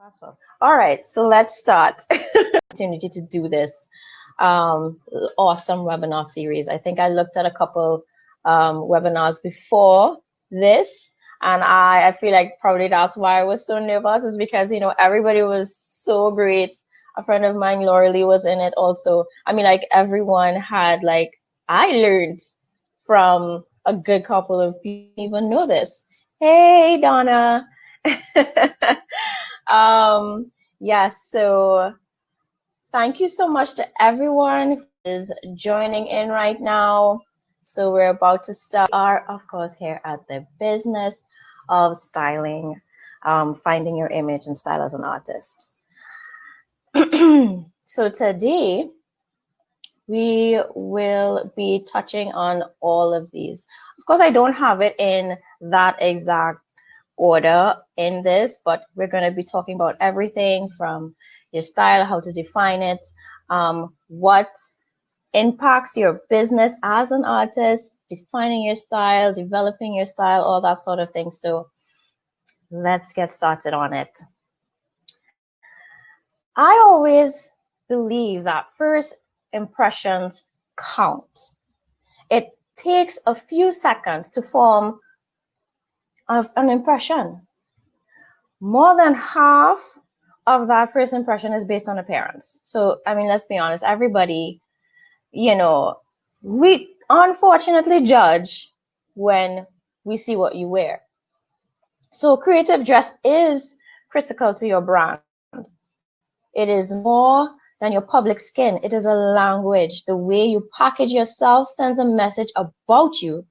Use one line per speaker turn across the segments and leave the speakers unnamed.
Awesome. All right, so let's start. Opportunity to do this awesome webinar series. I think I looked at a couple webinars before this, and I feel like probably that's why I was so nervous, is because, you know, everybody was so great. A friend of mine, Laura Lee, was in it also. I mean, like, everyone had, like, I learned from a good couple of people who even know this. Hey, Donna. Yes, so thank you so much to everyone who is joining in right now. So we're about to start. We are, of course, here at the business of styling, finding your image and style as an artist. So today we will be touching on all of these. Of course, I don't have it in that exact order in this, but we're going to be talking about everything from your style, how to define it, what impacts your business as an artist, defining your style, developing your style, all that sort of thing. So let's get started on it. I always believe that first impressions count. It takes a few seconds to form an impression. More than half of that first impression is based on appearance. So, I mean, let's be honest, everybody, you know, we unfortunately judge when we see what you wear. So creative dress is critical to your brand. It is more than your public skin. It is a language. The way you package yourself sends a message about you,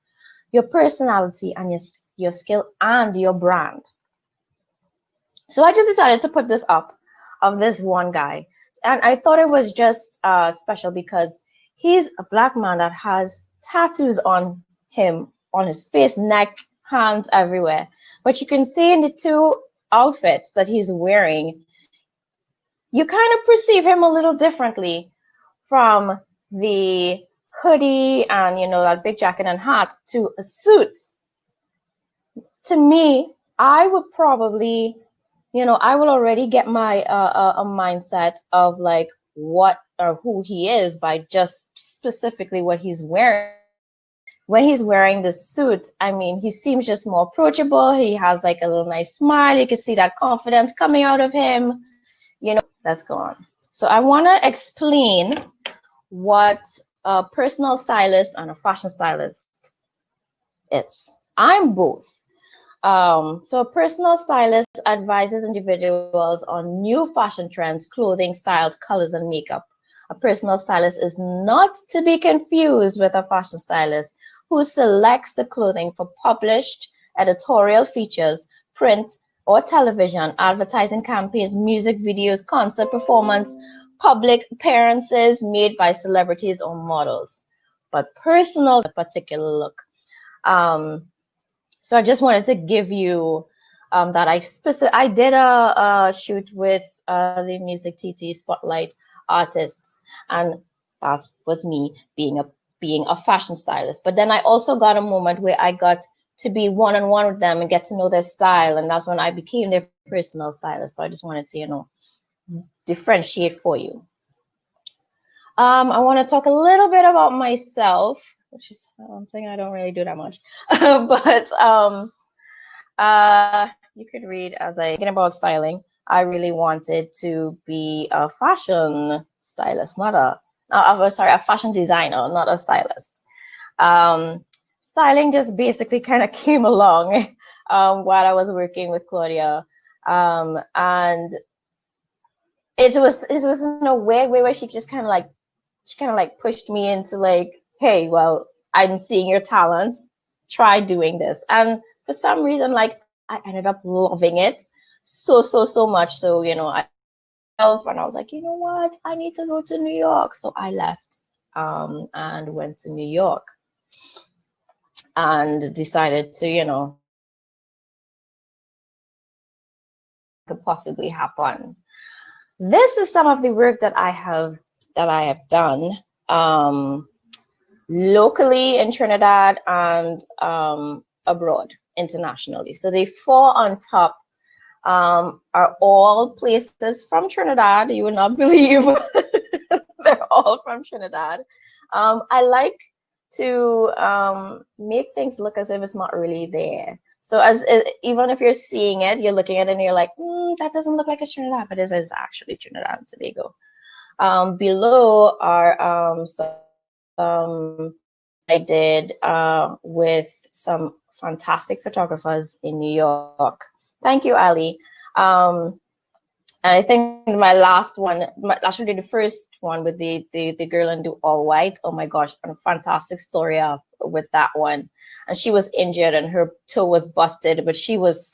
your personality, and your skill and your brand. So I just decided to put this up of this one guy. And I thought it was just special because he's a black man that has tattoos on him, on his face, neck, hands, everywhere. But you can see in the two outfits that he's wearing, you kind of perceive him a little differently from the hoodie and, you know, that big jacket and hat to a suit. To me, I would probably, you know, I will already get my a mindset of like what or who he is by just specifically what he's wearing. When he's wearing the suit, I mean, he seems just more approachable. He has like a little nice smile. You can see that confidence coming out of him. You know, let's go on. So I want to explain what a personal stylist and a fashion stylist is. I'm both. So a personal stylist advises individuals on new fashion trends, clothing styles, colors, and makeup. A personal stylist is not to be confused with a fashion stylist who selects the clothing for published editorial features, print or television, advertising campaigns, music videos, concert performance, public appearances made by celebrities or models. But personal, a particular look. So I just wanted to give you that I did a shoot with the MusicTT Spotlight artists, and that was me being a fashion stylist. But then I also got a moment where I got to be one-on-one with them and get to know their style, and that's when I became their personal stylist. So I just wanted to, you know, differentiate for you. I want to talk a little bit about myself, which is something I don't really do that much. But you could read as I thinking about styling. I really wanted to be a fashion stylist, not a fashion designer, not a stylist. Styling just basically kind of came along while I was working with Claudia, and it was in a weird way where she kind of like pushed me into like, hey, well, I'm seeing your talent, try doing this. And for some reason, like, I ended up loving it so much. So, you know, and I was like, you know what, I need to go to New York. So I left and went to New York and decided to, you know, could possibly happen. This is some of the work that I have done locally in Trinidad and abroad internationally. So they fall on top are all places from Trinidad. You would not believe they're all from Trinidad. I like to make things look as if it's not really there. So even if you're seeing it, you're looking at it and you're like, that doesn't look like it's Trinidad, but it is actually Trinidad and Tobago. Below are some I did with some fantastic photographers in New York. Thank you, Ali. And I think my last one, actually the first one with the girl in the all white. Oh my gosh, a fantastic story with that one. And she was injured and her toe was busted, but she was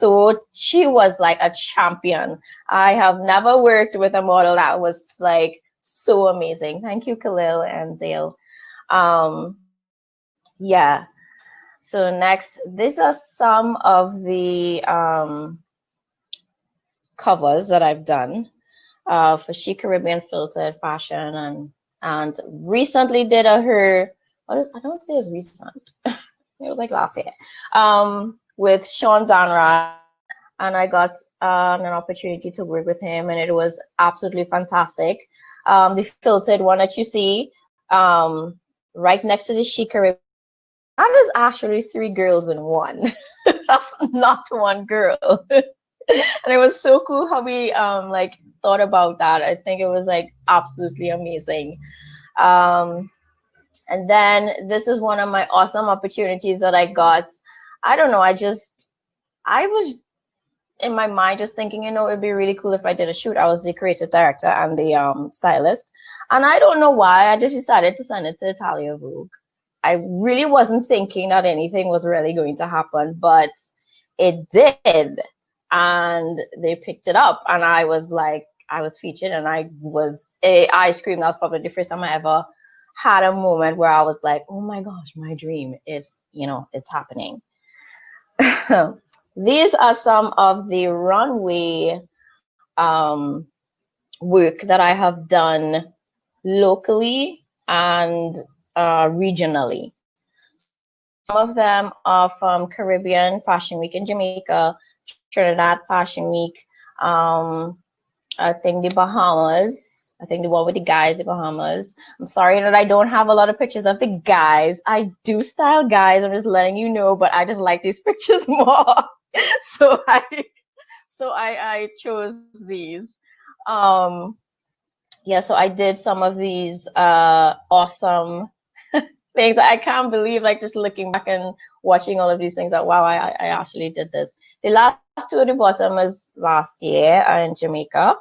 like a champion. I have never worked with a model that was like so amazing. Thank you, Khalil and Dale. Yeah. So next, these are some of the covers that I've done for Chic Caribbean Filtered Fashion, and recently did I don't say it's recent. It was like last year with Sean Danrad, and I got an opportunity to work with him, and it was absolutely fantastic. The filtered one that you see right next to the Chic Caribbean, that is actually 3 girls in one. That's not one girl. And it was so cool how we like thought about that. I think it was like absolutely amazing. And then this is one of my awesome opportunities that I got. I don't know, I was in my mind just thinking, it'd be really cool if I did a shoot. I was the creative director and the stylist. And I don't know why, I just decided to send it to Italia Vogue. I really wasn't thinking that anything was really going to happen, but it did. And they picked it up, and I was featured, and I screamed. That was probably the first time I ever had a moment where I was like, oh my gosh, my dream is, it's happening. These are some of the runway work that I have done locally and regionally. Some of them are from Caribbean Fashion Week in Jamaica, Trinidad Fashion Week, I think the Bahamas. I think the one with the guys, the Bahamas. I'm sorry that I don't have a lot of pictures of the guys. I do style guys, I'm just letting you know, but I just like these pictures more. So I chose these. Yeah, so I did some of these awesome things. I can't believe, like, just looking back and watching all of these things, that wow, I actually did this. The last two at the bottom was last year in Jamaica.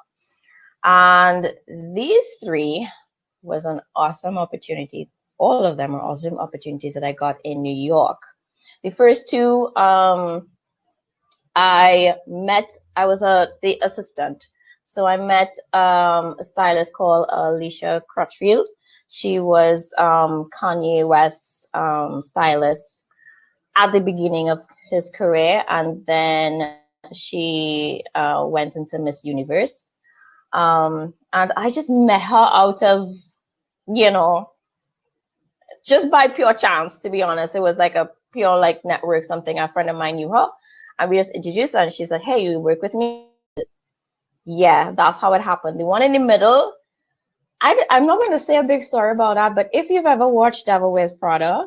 And these 3 was an awesome opportunity. All of them are awesome opportunities that I got in New York. The first 2, I was the assistant. So I met a stylist called Alicia Crutchfield. She was Kanye West's stylist at the beginning of his career, and then she went into Miss Universe. And I just met her out of, just by pure chance, to be honest. It was like a pure like network, something. A friend of mine knew her, and we just introduced her, and she said, hey, you work with me? Yeah, that's how it happened. The one in the middle, I'm not going to say a big story about that, but if you've ever watched Devil Wears Prada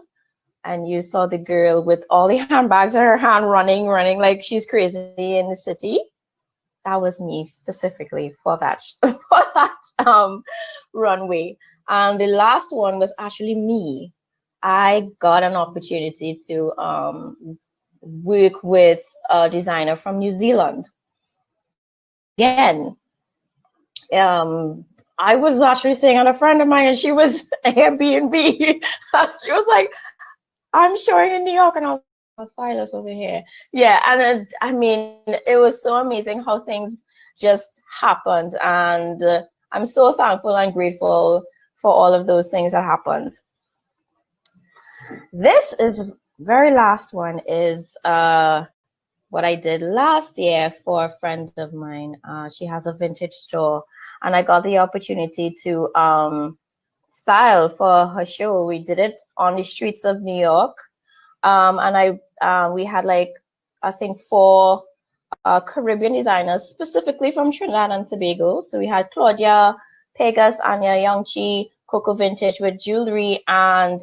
and you saw the girl with all the handbags in her hand running like she's crazy in the city, that was me specifically for that runway. And the last one was actually me. I got an opportunity to work with a designer from New Zealand. Again, I was actually staying on a friend of mine, and she was Airbnb. She was like, I'm showing in New York, and I was a stylist over here. Yeah, and then, I mean, it was so amazing how things just happened, and I'm so thankful and grateful for all of those things that happened. This is very last one is what I did last year for a friend of mine. She has a vintage store, and I got the opportunity to style for her show. We did it on the streets of New York, and we had like, I think 4 Caribbean designers, specifically from Trinidad and Tobago. So we had Claudia, Pegas, Anya, Youngchi, Coco Vintage with jewelry, and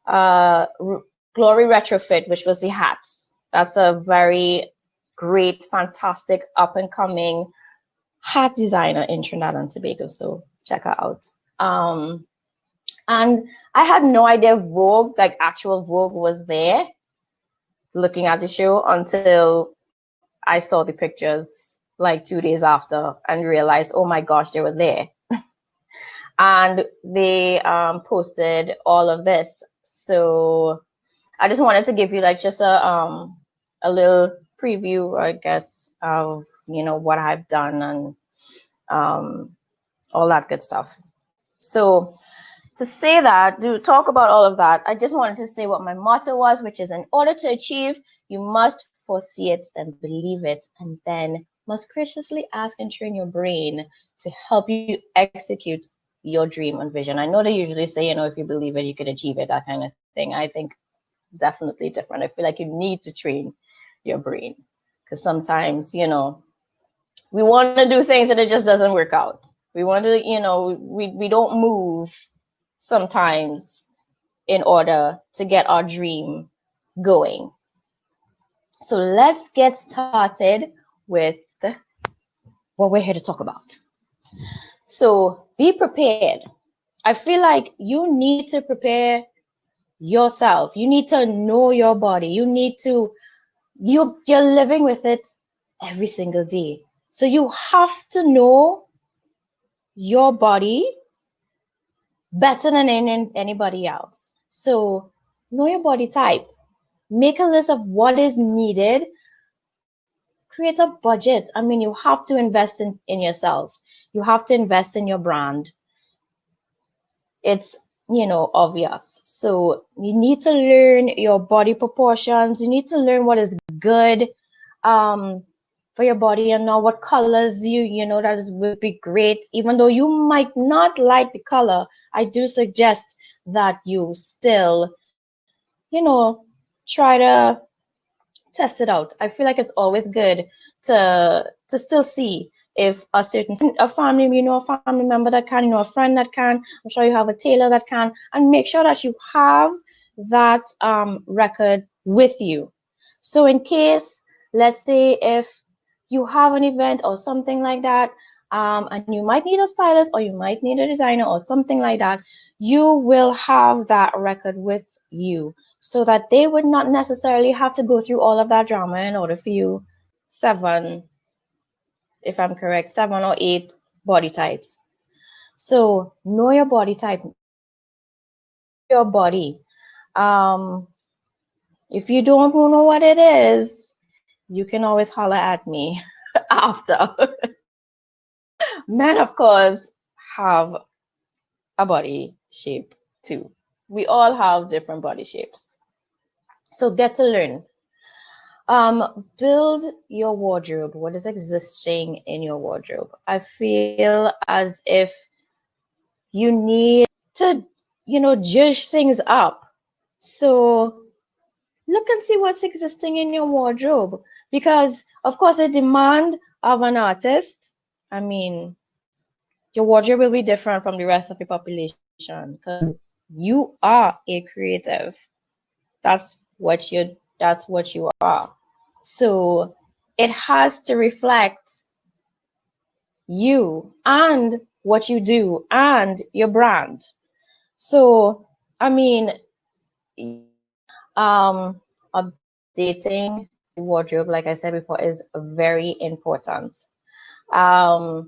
Glory Retrofit, which was the hats. That's a very great, fantastic, up-and-coming hat designer in Trinidad and Tobago. So check her out. And I had no idea Vogue, like actual Vogue, was there looking at the show until I saw the pictures like 2 days after and realized, oh my gosh, they were there. And they posted all of this. So I just wanted to give you like just a little preview, I guess, of, you know, what I've done and all that good stuff. So to say that, to talk about all of that, I just wanted to say what my motto was, which is, in order to achieve, you must foresee it and believe it, and then must graciously ask and train your brain to help you execute your dream and vision. I know they usually say, you know, if you believe it, you can achieve it, that kind of thing. I think definitely different. I feel like you need to train your brain, because sometimes, you know, we want to do things and it just doesn't work out. We want to, you know, we don't move sometimes in order to get our dream going. So let's get started with what we're here to talk about. So be prepared. I feel like you need to prepare yourself. You need to know your body. You need to, you're living with it every single day. So you have to know your body better than anybody else. So know your body type. Make a list of what is needed. Create a budget. I mean, you have to invest in yourself. You have to invest in your brand. It's, you know, obvious. So you need to learn your body proportions. You need to learn what is good for your body, and know what colors you know that would be great. Even though you might not like the color, I do suggest that you still, you know, try to test it out. I feel like it's always good to still see if a family, you know, a family member that can, you know, a friend that can. I'm sure you have a tailor that can, and make sure that you have that record with you. So in case, let's say if you have an event or something like that, and you might need a stylist or you might need a designer or something like that, you will have that record with you, so that they would not necessarily have to go through all of that drama in order for you 7, if I'm correct, 7 or 8 body types. So know your body type, your body. If you don't know what it is, you can always holler at me after. Men, of course, have a body shape too. We all have different body shapes. So get to learn. Build your wardrobe. What is existing in your wardrobe? I feel as if you need to, you know, judge things up. So look and see what's existing in your wardrobe, because of course the demand of an artist, I mean, your wardrobe will be different from the rest of the population, because you are a creative. That's what you are. So it has to reflect you and what you do and your brand. So I mean, updating the wardrobe, like I said before, is very important. I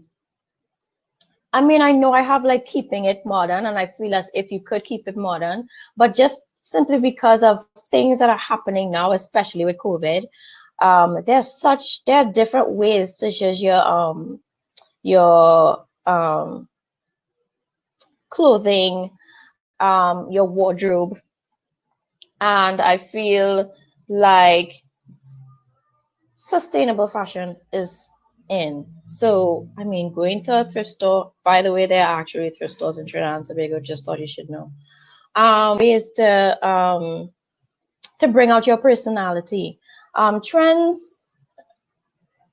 mean, I know I have like keeping it modern, and I feel as if you could keep it modern, but just simply because of things that are happening now, especially with COVID, there are different ways to judge your clothing, your wardrobe, and I feel like sustainable fashion is in. So, I mean, going to a thrift store, by the way, there are actually thrift stores in Trinidad and Tobago, just thought you should know. Ways to bring out your personality. Trends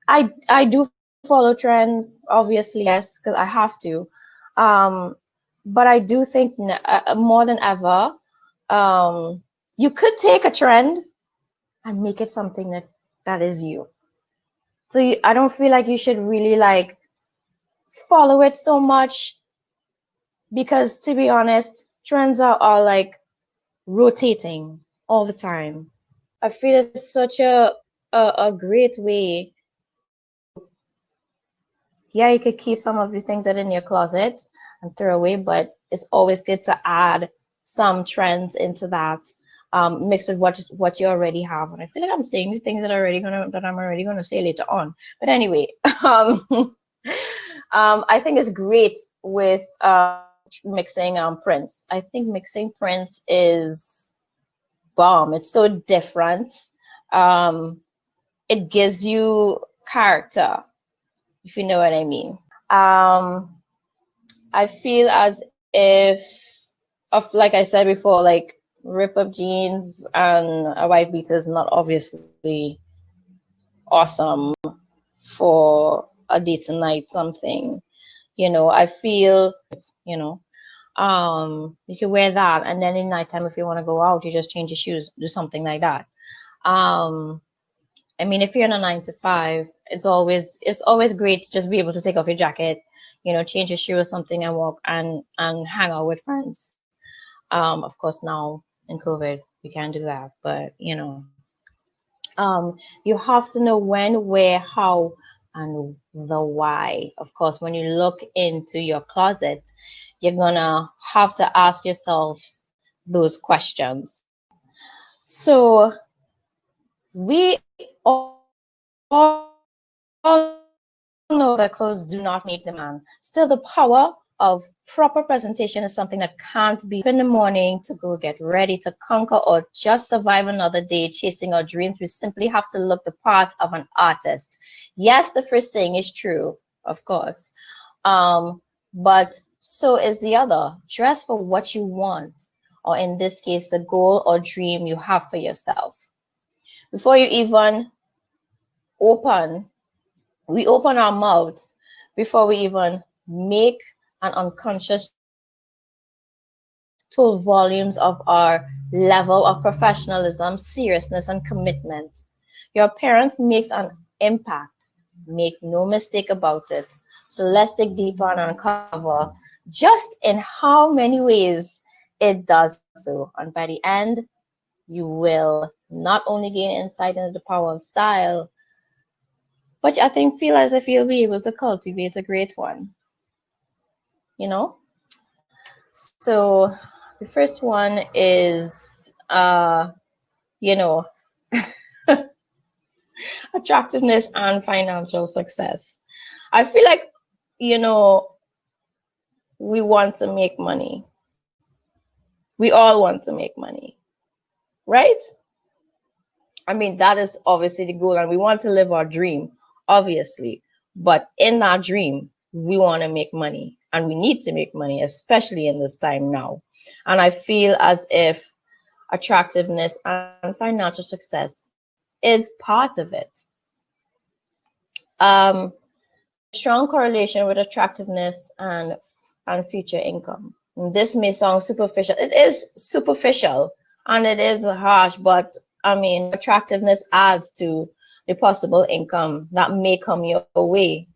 I do follow trends, obviously, yes, because I have to. Um, but I do think more than ever, um, you could take a trend and make it something that is you. So I don't feel like you should really like follow it so much because, to be honest, trends are all like rotating all the time. I feel it's such a great way. Yeah, you could keep some of the things that are in your closet and throw away, but it's always good to add some trends into that, mixed with what you already have. And I feel like I'm saying these things that I'm already gonna say later on. But anyway, I think it's great with mixing prints. I think mixing prints is bomb. It's so different. Um, it gives you character, if you know what I mean. I feel as if, like I said before, like rip up jeans and a white beater is not obviously awesome for a date night something. I feel, you know, you can wear that, and then in nighttime, if you want to go out, you just change your shoes, do something like that. I mean, if you're in a 9 to 5, it's always great to just be able to take off your jacket, change your shoe or something and walk and hang out with friends. Of course, now in COVID, we can't do that, but you have to know when, where, how, and the why. Of course, when you look into your closet, you're gonna have to ask yourselves those questions. So we all know that clothes do not make the man. Still, the power of proper presentation is something that can't be in the morning to go get ready to conquer or just survive another day chasing our dreams. We simply have to look the part of an artist. Yes, the first thing is true, of course. But so is the other. Dress for what you want, or in this case, the goal or dream you have for yourself. Before you even we open our mouths before we even make an unconscious told volumes of our level of professionalism, seriousness, and commitment. Your appearance makes an impact. Make no mistake about it. So let's dig deeper and uncover just in how many ways it does so. And by the end, you will not only gain insight into the power of style, but I think feel as if you'll be able to cultivate a great one. So the first one is attractiveness and financial success. I feel like, we want to make money. We all want to make money, right? I mean, that is obviously the goal, and we want to live our dream, obviously. But in that dream, we want to make money, and we need to make money, especially in this time now. And I feel as if attractiveness and financial success is part of it. Strong correlation with attractiveness and future income. This may sound superficial. It is superficial and it is harsh, but I mean, attractiveness adds to the possible income that may come your way.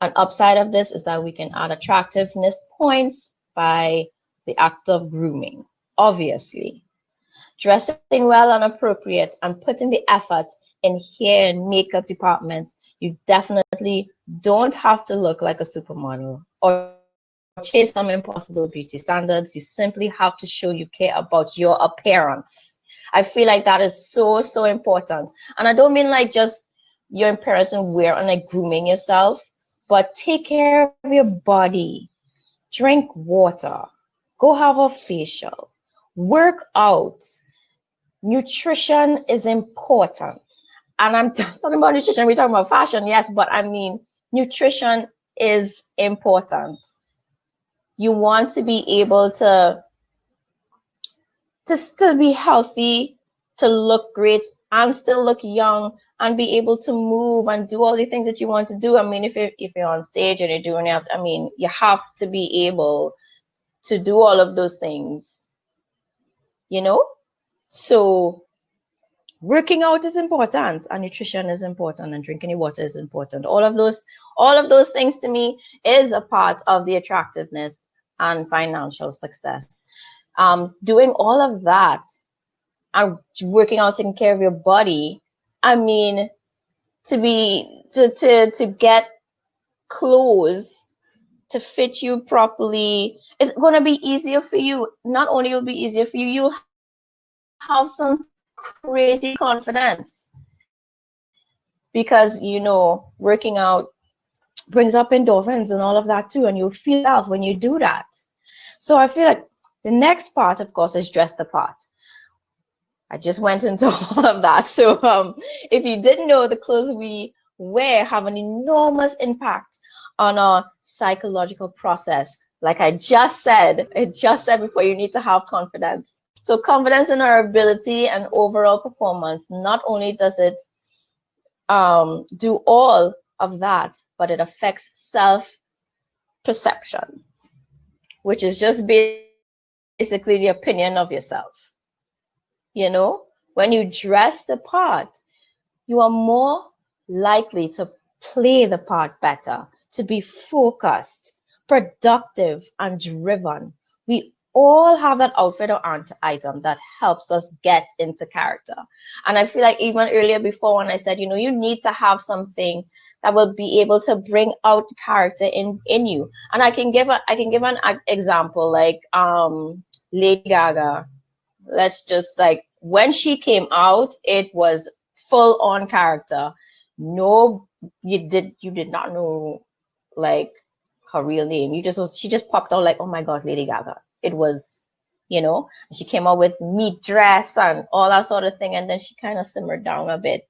An upside of this is that we can add attractiveness points by the act of grooming, obviously. Dressing well and appropriate and putting the effort in hair and makeup department, you definitely don't have to look like a supermodel or chase some impossible beauty standards. You simply have to show you care about your appearance. I feel like that is so, so important. And I don't mean like just your appearance and wear and like grooming yourself, but take care of your body. Drink water. Go have a facial. Work out. Nutrition is important. And I'm talking about nutrition, we're talking about fashion, yes, but I mean, nutrition is important. You want to be able to be healthy, to look great, and still look young and be able to move and do all the things that you want to do. I mean, if you're on stage and you're doing it, I mean, you have to be able to do all of those things, you know? So working out is important, and nutrition is important, and drinking your water is important. All of those things to me is a part of the attractiveness and financial success. Doing all of that and working out, taking care of your body, I mean, to get clothes to fit you properly, it's going to be easier for you. Not only will it be easier for you, you'll have some crazy confidence, because working out brings up endorphins and all of that too, and you'll feel that when you do that. So I feel like the next part, of course, is dress the part. I just went into all of that. So if you didn't know, the clothes we wear have an enormous impact on our psychological process. Like I just said before, you need to have confidence. So confidence in our ability and overall performance, not only does it do all of that, but it affects self-perception, which is just basically the opinion of yourself. When you dress the part, you are more likely to play the part better, to be focused, productive, and driven. We all have that outfit or item that helps us get into character. And I feel like even earlier before, when I said, you need to have something that will be able to bring out character in you. And I can give an example, like Lady Gaga. Let's just, like, when she came out, it was full on character. No, you did not know, like, her real name. She just popped out like, oh my God, Lady Gaga. It was, she came out with meat dress and all that sort of thing, and then she kind of simmered down a bit,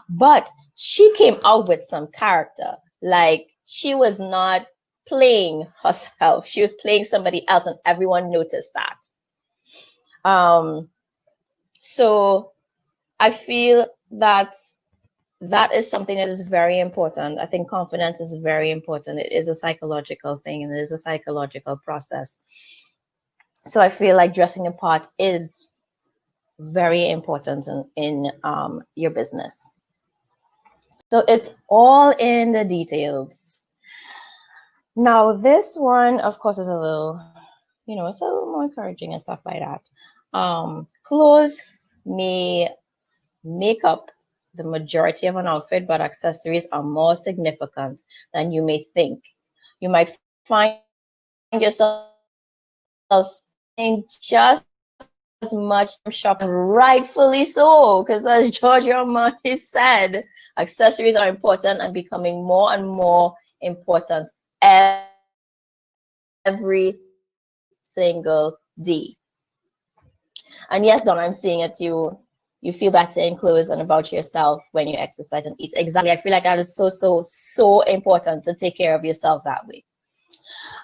but she came out with some character. Like, she was not playing herself. She was playing somebody else, and everyone noticed that. So I feel that is something that is very important. I think confidence is very important. It is a psychological thing, and it is a psychological process. So I feel like dressing the part is very important in your business. So it's all in the details. Now, this one, of course, is a little, it's a little more encouraging and stuff like that. Clothes may make up the majority of an outfit, but accessories are more significant than you may think. You might find yourself spending just as much shopping, rightfully so, because as Giorgio Armani said, accessories are important and becoming more and more important every single day. And yes, Donna, I'm seeing it. You feel better in clothes and about yourself when you exercise and eat. Exactly. I feel like that is so important, to take care of yourself that way.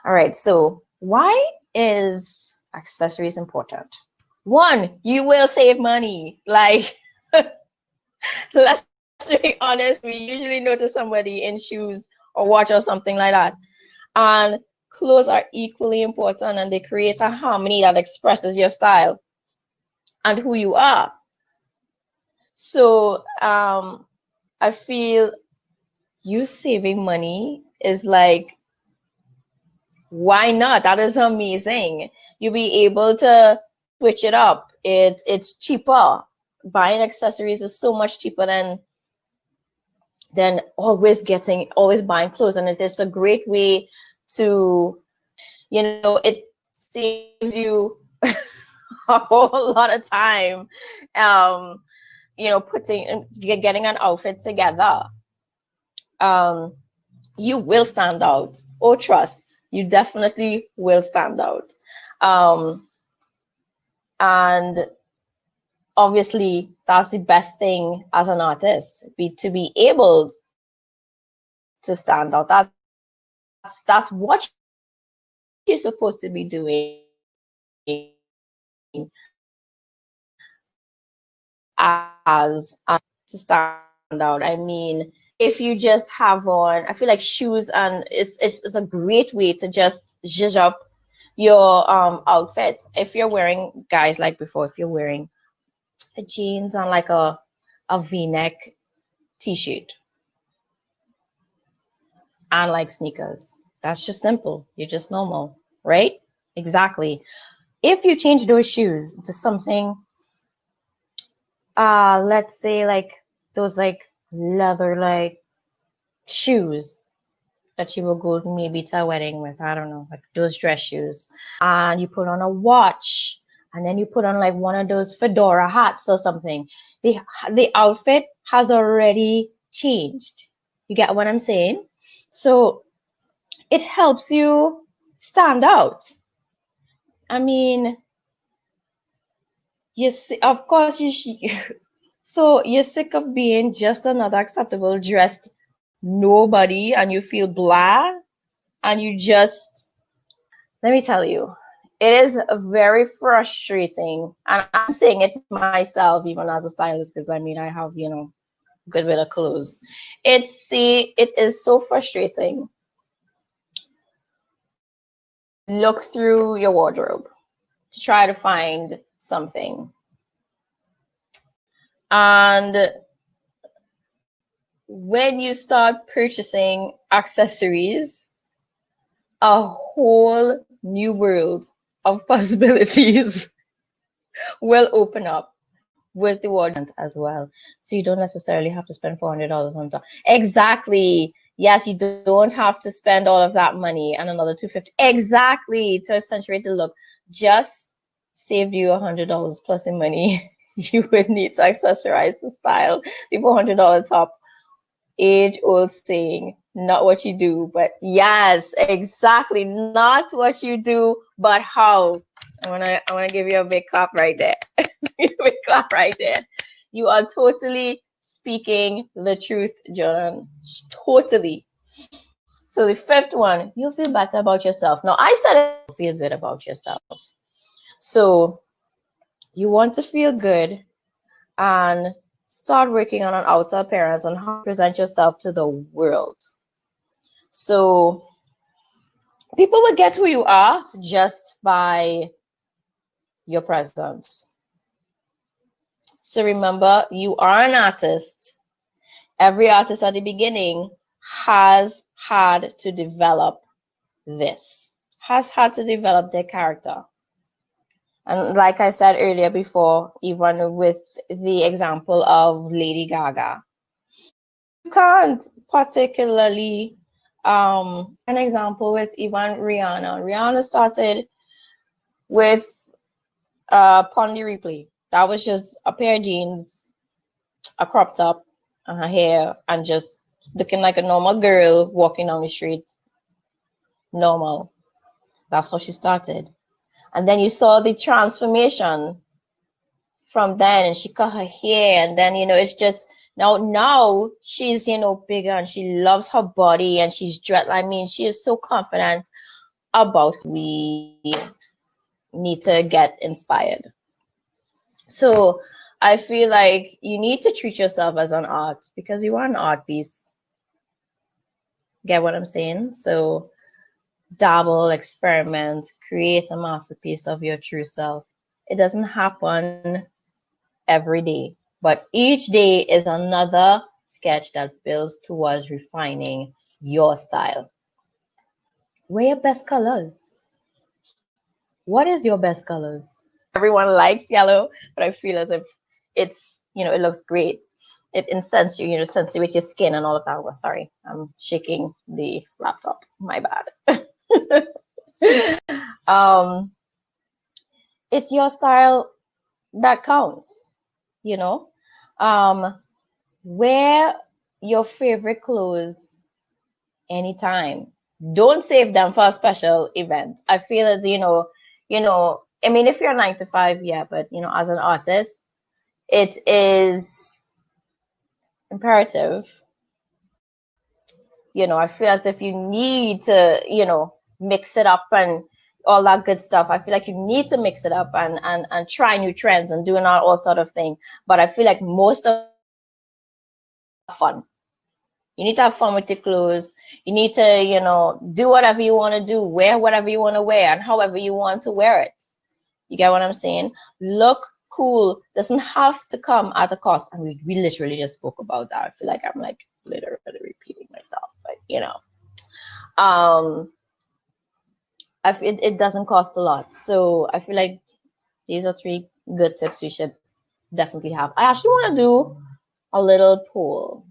All right. So why is accessories important? One, you will save money. Like, let's be honest, we usually notice somebody in shoes or watch or something like that. And clothes are equally important, and they create a harmony that expresses your style and who you are. So I feel you saving money is like, why not? That is amazing. You'll be able to switch it up. It's cheaper. Buying accessories is so much cheaper than always buying clothes. And it is a great way to, it saves you a whole lot of time, getting an outfit together. You will stand out. Oh, trust, you definitely will stand out. And obviously, that's the best thing as an artist, to be able to stand out. That's what you're supposed to be doing. as to stand out. I mean, if you just have on, I feel like shoes and it's a great way to just zhuzh up your outfit. If you're wearing, guys, like before, if you're wearing a jeans and like a V-neck t-shirt and like sneakers, that's just simple. You're just normal, right? Exactly. If you change those shoes to something, let's say like those like leather like shoes that you will go maybe to a wedding with, I don't know, like those dress shoes, and you put on a watch, and then you put on like one of those fedora hats or something, the outfit has already changed. You get what I'm saying? So it helps you stand out. I mean, you see, of course so you're sick of being just another acceptable dressed nobody, and you feel blah, and you just, let me tell you, it is very frustrating, and I'm saying it myself even as a stylist, because I mean I have, you know, a good bit of clothes. It is so frustrating. Look through your wardrobe to try to find something, and when you start purchasing accessories, a whole new world of possibilities will open up with the wardrobe as well. So you don't necessarily have to spend $400 on top. Exactly. Yes, you don't have to spend all of that money and another $250. Exactly, to accentuate the look. Just saved you $100 plus in money you would need to accessorize the style. The $400 top. Age-old saying, not what you do, but yes, exactly, not what you do, but how. I wanna give you a big clap right there. Big clap right there. You are totally speaking the truth, Jordan. Totally. So the fifth one, you'll feel better about yourself. Now I said feel good about yourself. So you want to feel good and start working on an outer appearance on how to present yourself to the world. So people will get who you are just by your presence. So remember, you are an artist. Every artist at the beginning has had to develop this, has had to develop their character. And like I said earlier before, even with the example of Lady Gaga, you can't particularly an example with even Rihanna. Rihanna started with Pondy Replay. That was just a pair of jeans, a crop top, and her hair, and just looking like a normal girl walking down the street. Normal. That's how she started. And then you saw the transformation from then, and she cut her hair, and then, you know, it's just now she's, you know, bigger, and she loves her body, and she's dressed. I mean, she is so confident about we need to get inspired. So I feel like you need to treat yourself as an art, because you are an art piece. Get what I'm saying? So dabble, experiment, create a masterpiece of your true self. It doesn't happen every day, but each day is another sketch that builds towards refining your style. Wear your best colors. What is your best colors? Everyone likes yellow, but I feel as if it's, you know, it looks great. It incensed you, you know, sensitive with your skin and all of that. Oh, sorry, I'm shaking the laptop. My bad. It's your style that counts, you know. Wear your favorite clothes anytime. Don't save them for a special event. I feel that, I mean, if you're 9 to 5, yeah, but you know, as an artist, it is imperative. You know, I feel as if you need to, you know, mix it up and all that good stuff. I feel like you need to mix it up and try new trends and doing all sort of thing. But I feel like most of fun. You need to have fun with your clothes. You need to, you know, do whatever you want to do, wear whatever you want to wear, and however you want to wear it. You get what I'm saying? Look cool. Doesn't have to come at a cost. And we literally just spoke about that. I feel like I'm like literally repeating myself, but you know, it doesn't cost a lot. So I feel like these are 3 good tips we should definitely have. I actually want to do a little poll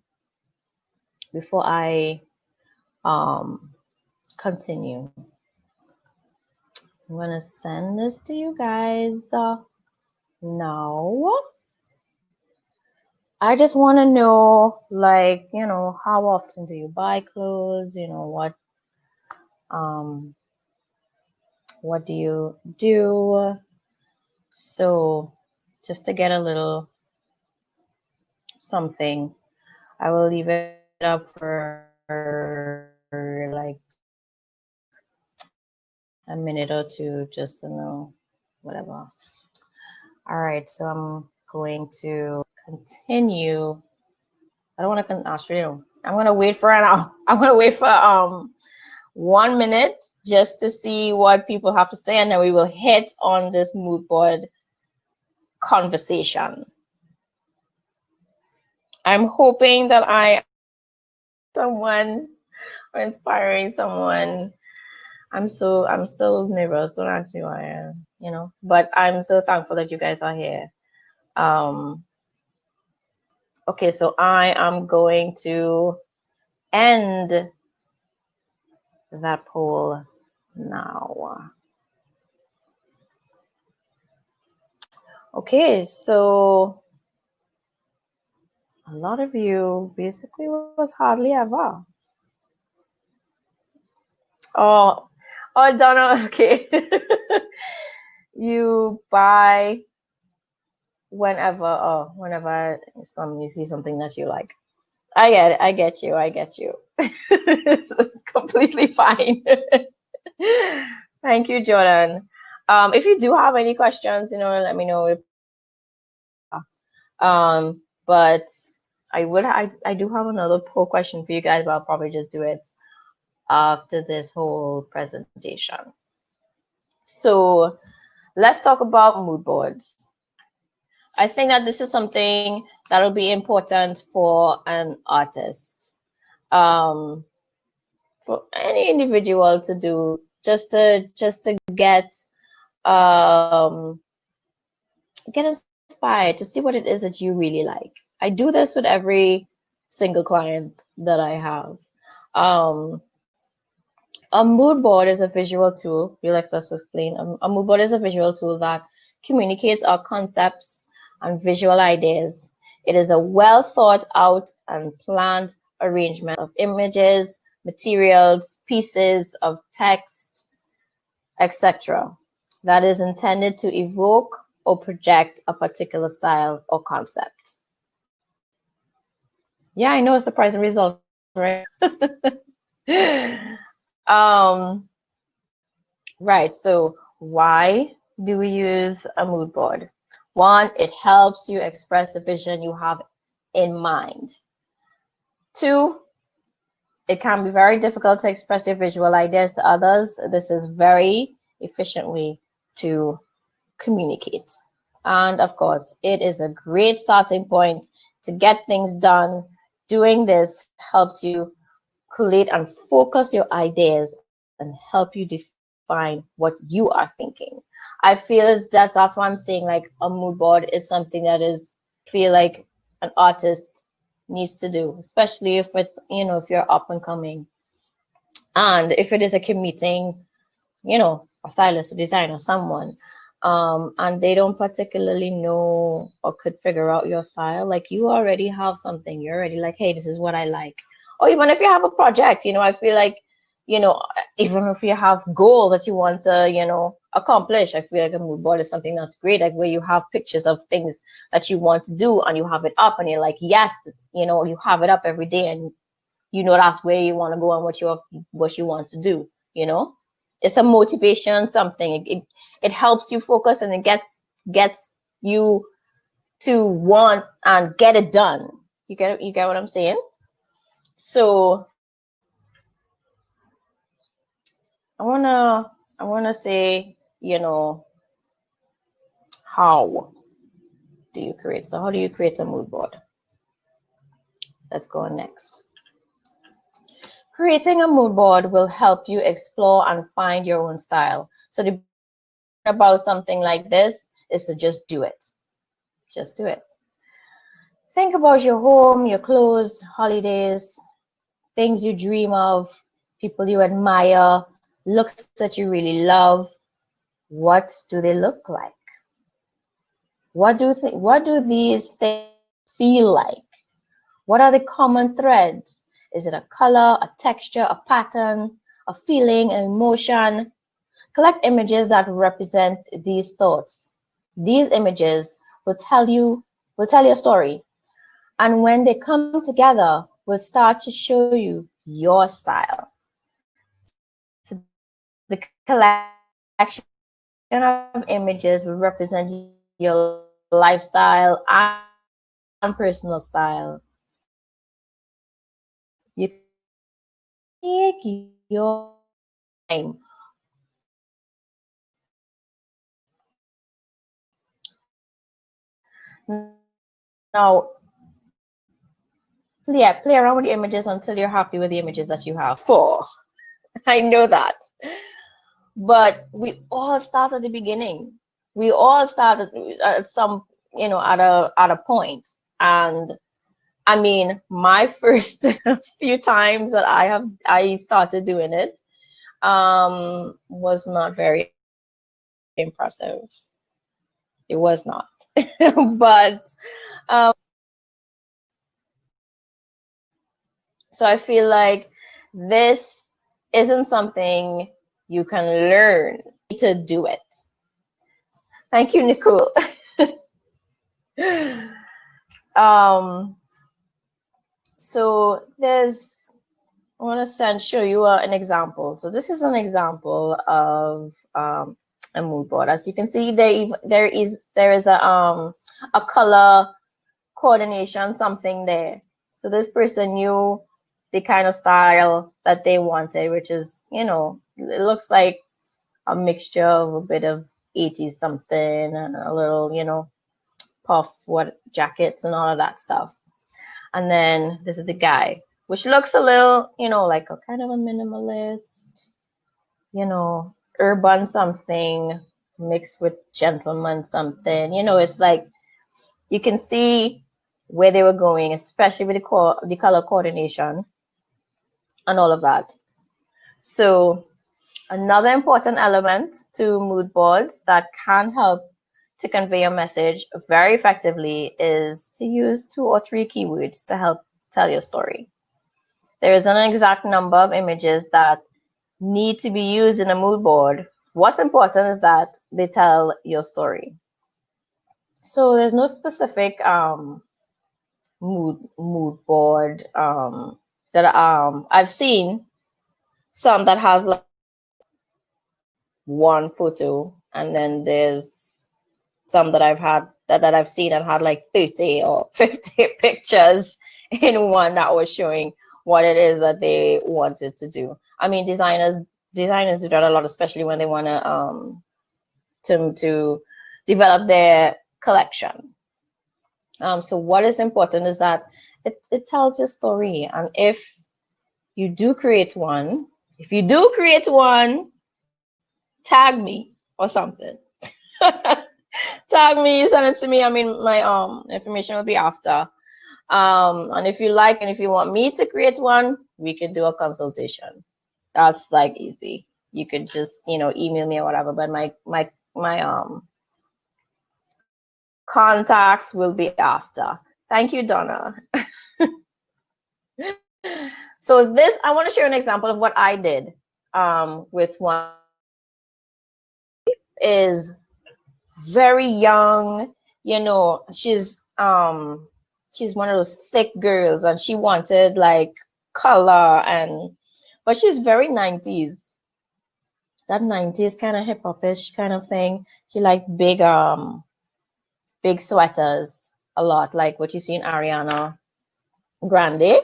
before I continue. I'm gonna send this to you guys now. I just want to know, like, you know, how often do you buy clothes? You know, what do you do? So just to get a little something, I will leave it up for like a minute or two just to know whatever. All right, so I'm going to continue. I don't want to actually. I'm going to wait for an hour. I'm going to wait for 1 minute just to see what people have to say, and then we will hit on this mood board conversation. I'm hoping that I someone or inspiring someone. I'm still nervous. Don't ask me why I am, you know. But I'm so thankful that you guys are here. Okay, so I am going to end that poll now. Okay, so a lot of you basically was hardly ever. Oh, Donna, okay. You buy whenever you see something that you like. I get it. I get you. It's completely fine. Thank you, Jordan. If you do have any questions, you know, let me know. But I do have another poll question for you guys, but I'll probably just do it after this whole presentation. So let's talk about mood boards. I think that this is something that will be important for an artist, for any individual to do, just to get inspired to see what it is that you really like. I do this with every single client that I have. A mood board is a visual tool. You like us to explain. A mood board is a visual tool that communicates our concepts and visual ideas. It is a well thought out and planned arrangement of images, materials, pieces of text, etc. that is intended to evoke or project a particular style or concept. Yeah, I know, a surprising result, right? Right, so why do we use a mood board? 1, it helps you express the vision you have in mind. 2, it can be very difficult to express your visual ideas to others. This is very efficient way to communicate. And of course, it is a great starting point to get things done. Doing this helps you collate and focus your ideas and help you define what you are thinking. I feel that's why I'm saying, like, a mood board is something that feel like an artist needs to do, especially if it's, you know, if you're up and coming, and if it is a meeting, you know, a stylist, a designer, someone, and they don't particularly know or could figure out your style, like, you already have something. You're already like, hey, this is what I like. Or even if you have a project, you know, I feel like, you know, even if you have goals that you want to, you know, accomplish, I feel like a mood board is something that's great, like where you have pictures of things that you want to do and you have it up and you're like, yes, you know, you have it up every day and you know that's where you want to go and what you want to do, you know. it's a motivation, something. It helps you focus, and it gets you to want and get it done. You get what I'm saying? So I wanna say, how do you create? So how do you create a mood board? Let's go next. Creating a mood board will help you explore and find your own style. So the about something like this is to just do it. Just do it. Think about your home, your clothes, holidays, things you dream of, people you admire, looks that you really love. What do they look like? What do these things feel like? What are the common threads? Is it a color, a texture, a pattern, a feeling, an emotion? Collect images that represent these thoughts. These images will tell your story. And when they come together, will start to show you your style. So the collection of images will represent your lifestyle and personal style. You take your time. Now, play around with the images until you're happy with the images that you have. I know that. But we all start at the beginning. We all started at some, at a point. And I mean, my first few times that I started doing it, was not very impressive. It was not. But so I feel like this isn't something you can learn. You need to do it. Thank you, Nicole. So I want to show you an example. So this is an example of a mood board. As you can see, there is a color coordination, something there. So this person knew the kind of style that they wanted, which is, it looks like a mixture of a bit of 80s something and a little, puff jackets and all of that stuff. And then this is the guy, which looks a little, like a kind of a minimalist, urban something mixed with gentleman something. It's like you can see where they were going, especially with the color coordination and all of that. So another important element to mood boards that can help to convey a message very effectively is to use 2 or 3 keywords to help tell your story. There isn't an exact number of images that need to be used in a mood board. What's important is that they tell your story. So there's no specific mood board that I've seen some that have like one photo, and then there's some that I've seen and had like 30 or 50 pictures in one that was showing what it is that they wanted to do. I mean, designers do that a lot, especially when they want to develop their collection. So what is important is that it tells your story. And if you do create one, tag me or something. Tag me, send it to me. I mean, my information will be after. And if you like and if you want me to create one, we can do a consultation. That's like easy. You could just, email me or whatever, but my contacts will be after. Thank you, Donna. So this, I want to share an example of what I did with one. Is very young, she's one of those thick girls, and she wanted like color, but she's very 90s. that 90s kind of hip hopish kind of thing. She liked big sweaters a lot, like what you see in Ariana Grande.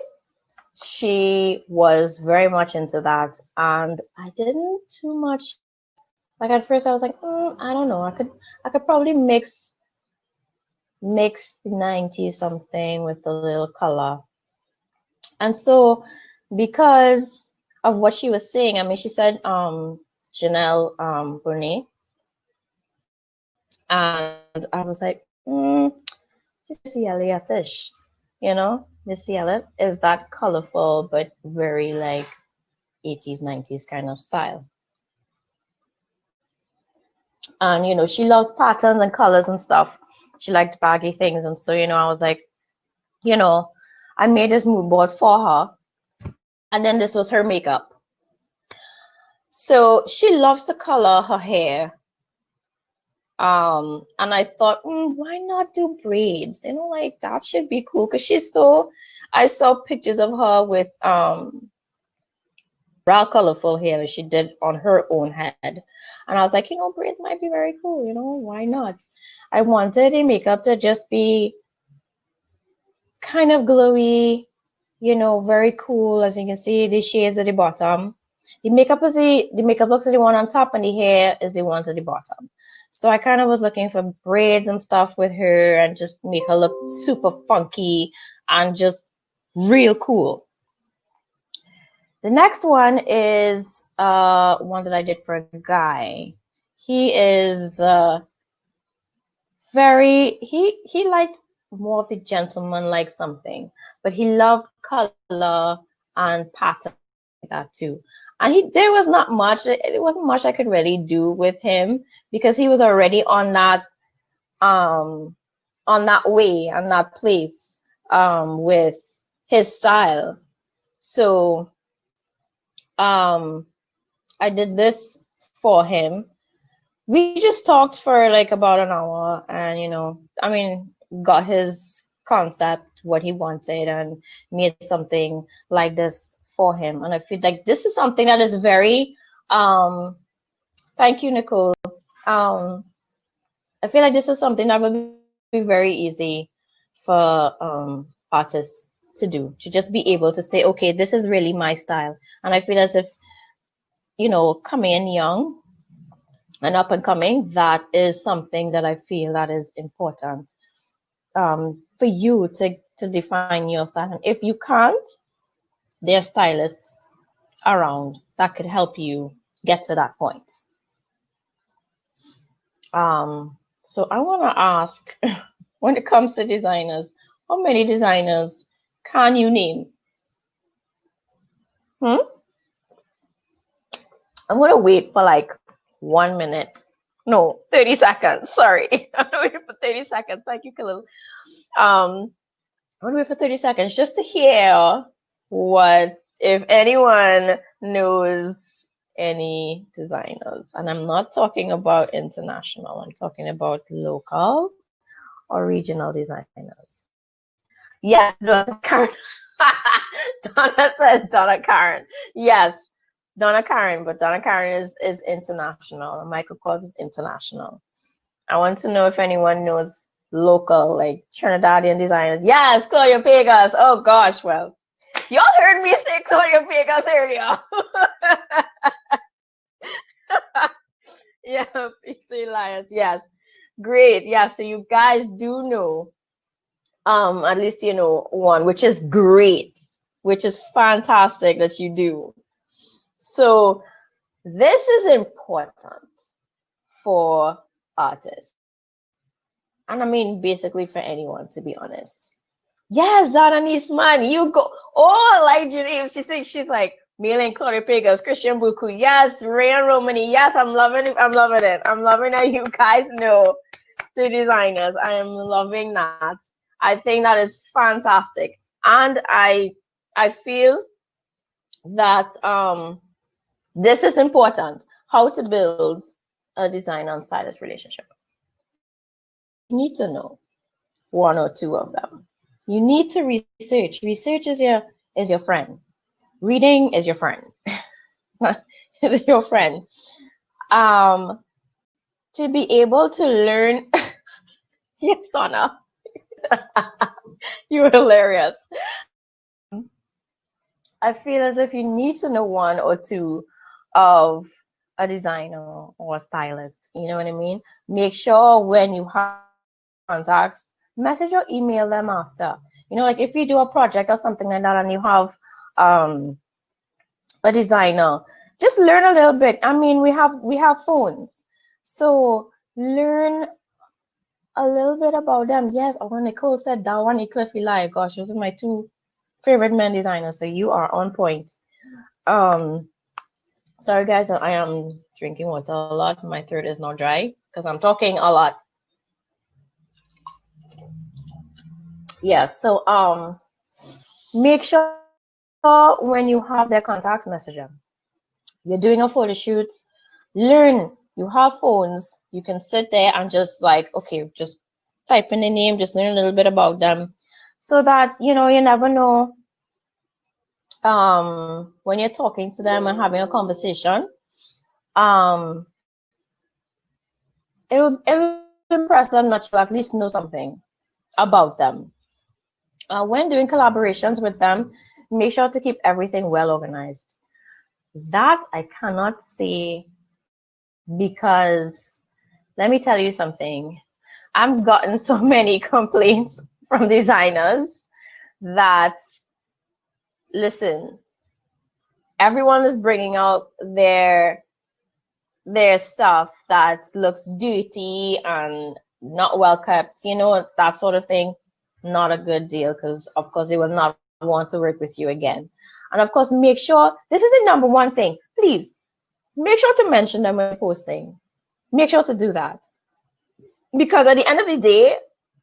She was very much into that, and I didn't too much. Like at first, I was like, I don't know. I could probably mix the 90s something with a little color. And so, because of what she was saying, I mean, she said Janelle Brunet, and I was like, just Elliot-ish, you know, Missy Elliott is that colorful but very like 80s, 90s kind of style. And you know, she loves patterns and colors and stuff. She liked baggy things, and so you know, I was like, you know, I made this mood board for her, and then this was her makeup. So she loves to color her hair. And I thought, why not do braids? You know, like that should be cool because I saw pictures of her with brown colorful hair that she did on her own head. And I was like, you know, braids might be very cool, you know, why not? I wanted the makeup to just be kind of glowy, you know, very cool. As you can see, the shades at the bottom. The makeup looks like the one on top, and the hair is the one at the bottom. So I kind of was looking for braids and stuff with her and just make her look super funky and just real cool. The next one is one that I did for a guy. He is he liked more of the gentleman-like something, but he loved color and pattern like that too. And there was not much, it wasn't much I could really do with him because he was already on that way and that place with his style. So I did this for him. We just talked for like about an hour, and you know, I mean, got his concept, what he wanted, and made something like this for him. And I feel like this is something that is very thank you, Nicole. I feel like this is something that would be very easy for artists to do, to just be able to say, okay, this is really my style. And I feel as if, you know, coming in young and up and coming, that is something that I feel that is important for you to define your style. And if you can't, there are stylists around that could help you get to that point. So I want to ask, when it comes to designers, how many designers can you name? I'm going to wait for like 1 minute. No, 30 seconds. Sorry. I'm going to wait for 30 seconds. Thank you, Khalil. I'm going to wait for 30 seconds just to hear if anyone knows any designers. And I'm not talking about international. I'm talking about local or regional designers. Yes, Donna Karen. Donna says Donna Karen. Yes, Donna Karen, but Donna Karen is international, and Michael Kors is international. I want to know if anyone knows local, like Trinidadian designers. Yes, Claudia Pegas. Oh gosh, well, y'all heard me say Claudia Pegas earlier. Yeah, Pizza Elias. Yes, great. Yeah, so you guys do know, at least you know one, which is great, which is fantastic that you do. So this is important for artists. And I mean, basically for anyone, to be honest. Yes, Donna Nisman, you go. Oh, like Janine, she's like, Mailing Claudia Pegas, Christian Buku. Yes, Rayan Romani. Yes, I'm loving it. I'm loving it. I'm loving that you guys know the designers. I am loving that. I think that is fantastic. And I feel that this is important. How to build a designer and stylist relationship. You need to know one or two of them. You need to research. Research is your friend. Reading is your friend. Is your friend. to be able to learn. Yes, Donna, you're hilarious. I feel as if you need to know one or two of a designer or a stylist. You know what I mean? Make sure when you have contacts, message or email them after. You know, like if you do a project or something like that and you have a designer, just learn a little bit. I mean, we have phones, so learn a little bit about them. Yes, when Nicole said that one, Cliffy Lie, gosh, those are my two favorite men designers. So you are on point. Sorry guys, I am drinking water a lot. My throat is not dry because I'm talking a lot. Yeah, so make sure when you have their contacts, message them. You're doing a photo shoot, learn. You have phones. You can sit there and just like, okay, just type in the name, just learn a little bit about them, so that you know you never know. When you're talking to them and having a conversation, it'll impress them that you at least know something about them. When doing collaborations with them, make sure to keep everything well organized. That I cannot say, because let me tell you something. I've gotten so many complaints from designers that, listen, everyone is bringing out their stuff that looks dirty and not well kept, you know, that sort of thing. Not a good deal, because of course they will not want to work with you again. And of course, make sure, this is the number one thing, please make sure to mention them when posting. Make sure to do that, because at the end of the day,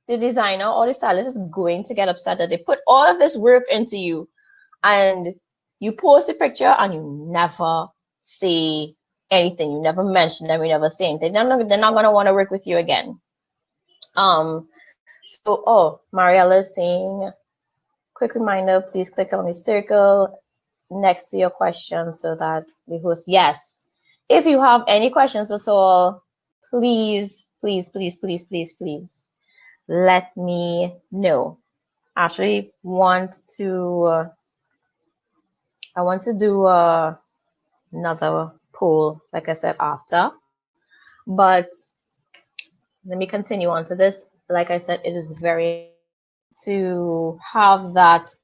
the designer or the stylist is going to get upset that they put all of this work into you and you post a picture and you never say anything, you never mention them, you never say anything. They're not going to want to work with you again. So, oh, Mariella is saying, quick reminder, please click on the circle next to your question so that the host, yes, if you have any questions at all, please let me know. Actually, I want to do another poll, like I said, after, but let me continue on to this. Like I said, it is very to have that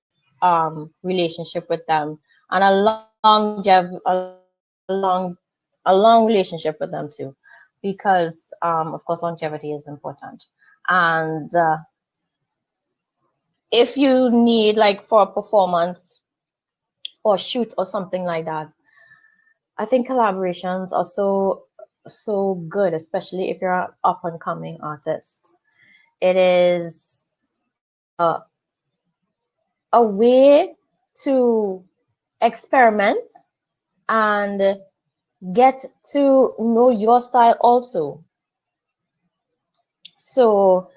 relationship with them, and a long relationship with them too, because of course longevity is important. And if you need, like, for a performance or shoot or something like that, I think collaborations are so good, especially if you're an up and coming artist. It is a way to experiment and get to know your style also. So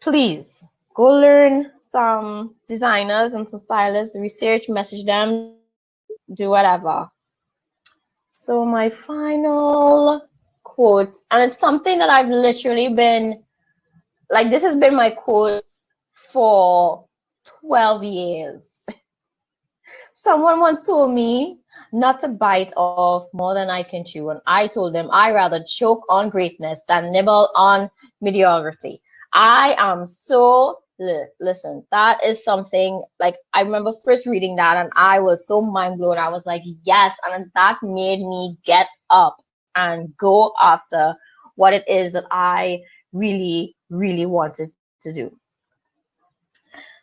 please go learn some designers and some stylists, research, message them, do whatever. So my final quote, and it's something that I've literally been, like, this has been my quote for 12 years. Someone once told me not to bite off more than I can chew, and I told them I rather choke on greatness than nibble on mediocrity. I am so, listen, that is something, like, I remember first reading that and I was so mind blown. I was like, yes, and that made me get up and go after what it is that I really wanted to do.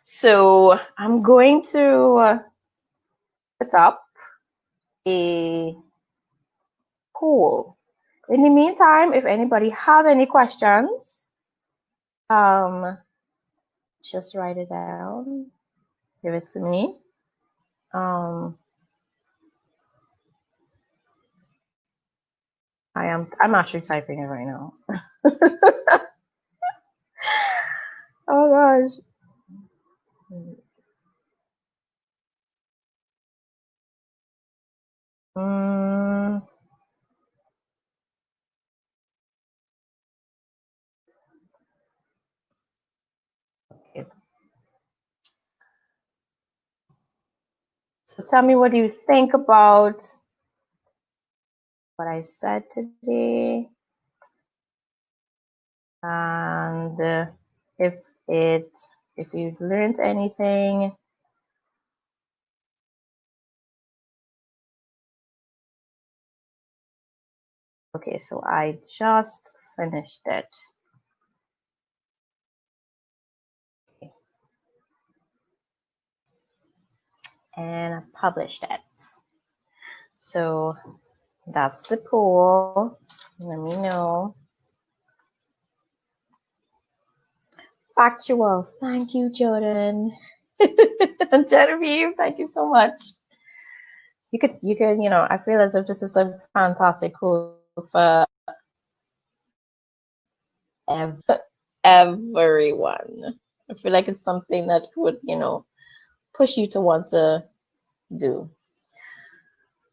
So I'm going to put up a poll. In the meantime, if anybody has any questions, just write it down, give it to me. I'm actually typing it right now. Oh gosh. So tell me, what do you think about what I said today? And if you've learned anything. Okay, so I just finished it. Okay. And I published it. So that's the poll. Let me know. Factual. Thank you, Jordan. And Genevieve, thank you so much. You could, I feel as if this is a fantastic poll for everyone. I feel like it's something that would, push you to want to do.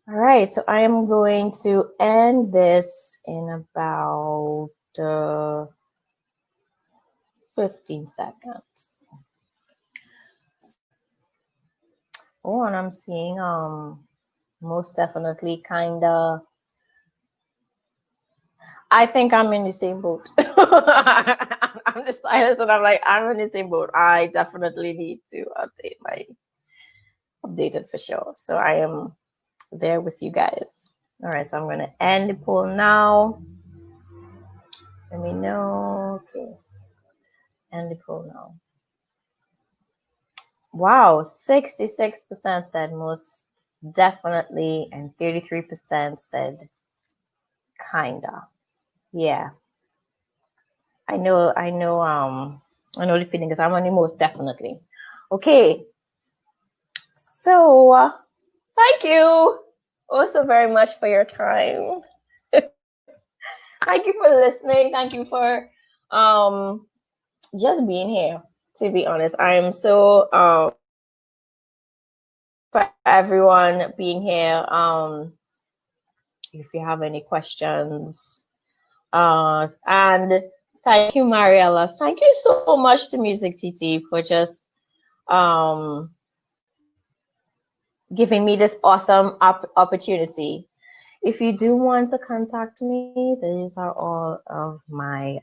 All right, so I am going to end this in about 15 seconds. Oh, and I'm seeing most definitely kinda. I think I'm in the same boat. I'm the stylist, and I'm like, I'm in the same boat. I definitely need to update it for sure. So I am there with you guys. All right, so I'm gonna end the poll now. Let me know. Okay, end the poll now. Wow, 66% said most definitely, and 33% said kinda. Yeah. I know the feeling, because I'm on the most definitely. Okay. So thank you also very much for your time. Thank you for listening. Thank you for just being here, to be honest. I am so for everyone being here. If you have any questions, and thank you, Mariella. Thank you so much to MusicTT for just giving me this awesome opportunity. If you do want to contact me, these are all of my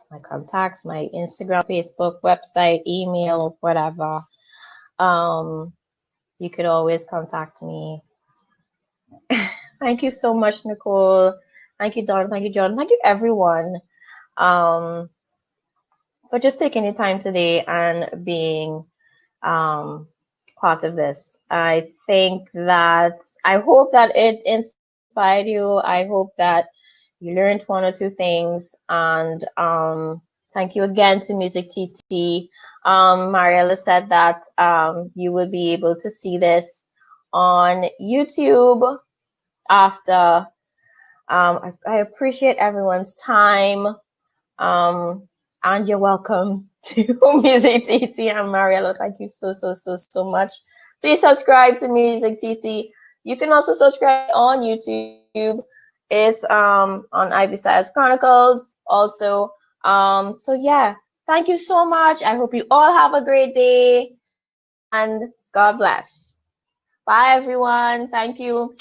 my contacts, my Instagram, Facebook, website, email, whatever. You could always contact me. Thank you so much, Nicole. Thank you, Don. Thank you, John. Thank you, everyone, for just taking the time today and being part of this. I hope that it inspired you. I hope that you learned one or two things. And thank you again to MusicTT. Mariella said that you will be able to see this on YouTube after. I appreciate everyone's time. And you're welcome to MusicTT and Mariella. Thank you so much. Please subscribe to MusicTT. You can also subscribe on YouTube. It's on Ivy Styles Chronicles also. So yeah, thank you so much. I hope you all have a great day, and God bless. Bye everyone. Thank you.